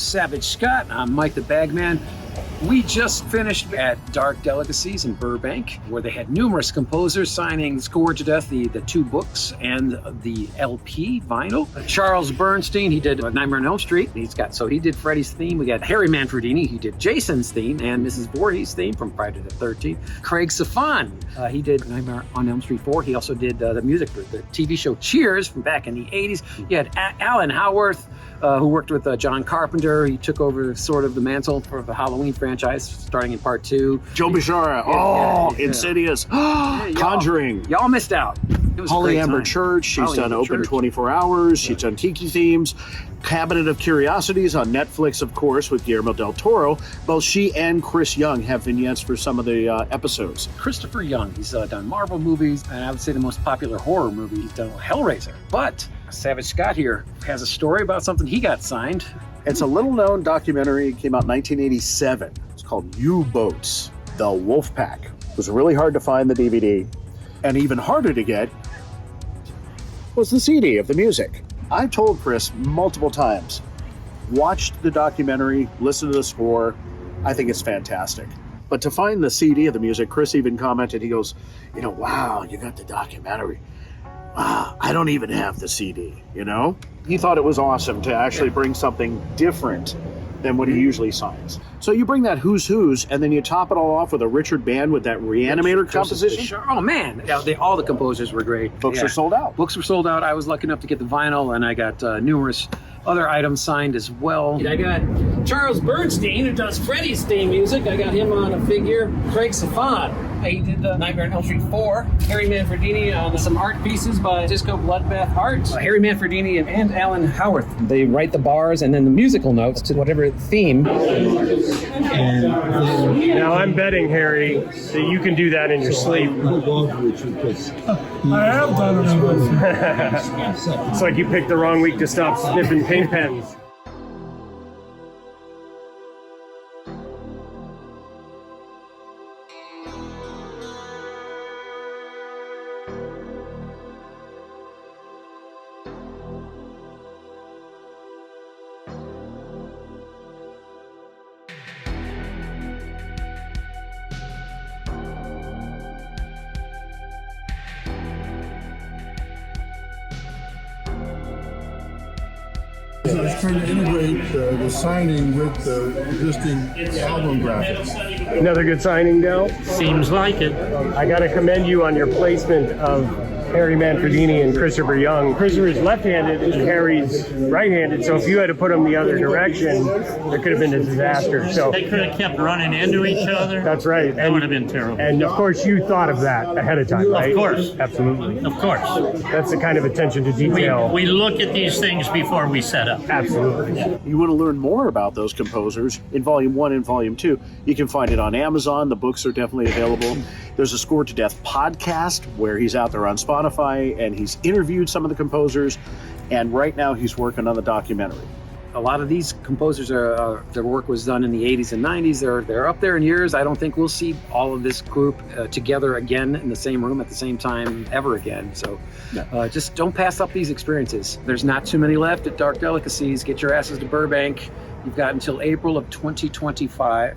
Savage Scott. I'm Mike the Bagman. We just finished at Dark Delicacies in Burbank, where they had numerous composers signing Scored to Death, the two books, and the LP vinyl. Charles Bernstein, he did Nightmare on Elm Street. He did Freddy's theme. We got Harry Manfredini, he did Jason's theme, and Mrs. Voorhees' theme from Friday the 13th. Craig Safan, he did Nightmare on Elm Street 4. He also did the music for the TV show Cheers from back in the 80s. You had Alan Howarth, who worked with John Carpenter. He took over sort of the mantle for the Halloween franchise, starting in part 2. Joe Bishara, Insidious, Conjuring. Y'all missed out. It was Holly a great Amber time. Church, she's Holly done Amber Open Church. 24 Hours, she's done Tiki Themes, Cabinet of Curiosities on Netflix, of course, with Guillermo del Toro. Both she and Chris Young have vignettes for some of the episodes. Christopher Young, he's done Marvel movies, and I would say the most popular horror movie he's done, Hellraiser. But Savage Scott here has a story about something he got signed. It's a little-known documentary. It came out in 1987. It's called U-Boats, The Wolfpack. It was really hard to find the DVD, and even harder to get was the CD of the music. I told Chris multiple times, watch the documentary, listen to the score. I think it's fantastic. But to find the CD of the music, Chris even commented, he goes, wow, you got the documentary. Wow, I don't even have the CD, He thought it was awesome to actually bring something different than what he usually signs. So you bring that Who's Who's, and then you top it all off with a Richard Band with that Reanimator composition. Oh man, all the composers were great. Books are sold out. Books were sold out. I was lucky enough to get the vinyl, and I got numerous other items signed as well. I got Charles Bernstein, who does Freddy's theme music. I got him on a figure. Craig Safan, he did the Nightmare on Elm Street 4. Harry Manfredini on some art pieces by Disco Bloodbath Heart. Harry Manfredini and Alan Howarth. They write the bars and then the musical notes to whatever theme. Now I'm betting, Harry, that you can do that in your sleep. I have done it. It's like you picked the wrong week to stop sniffing paint pens. I was trying to integrate the signing with the existing album graphics. Another good signing, Del. Seems like it. I got to commend you on your placement of Harry Manfredini and Christopher Young. Christopher's left-handed and Harry's right-handed, so if you had to put them the other direction, there could have been a disaster. So They could have kept running into each other. that's right. That would have been terrible. And of course, you thought of that ahead of time, right? Of course. Absolutely. Of course. That's the kind of attention to detail. We look at these things before we set up. Absolutely. You want to learn more about those composers in Volume 1 and Volume 2, you can find it on Amazon. The books are definitely available. There's a Scored to Death podcast where he's out there on Spotify and he's interviewed some of the composers, and right now he's working on the documentary. A lot of these composers their work was done in the 80s and 90s. They're up there in years. I don't think we'll see all of this group together again in the same room at the same time ever again. So just don't pass up these experiences. There's not too many left at Dark Delicacies. Get your asses to Burbank. You've got until April of 2025.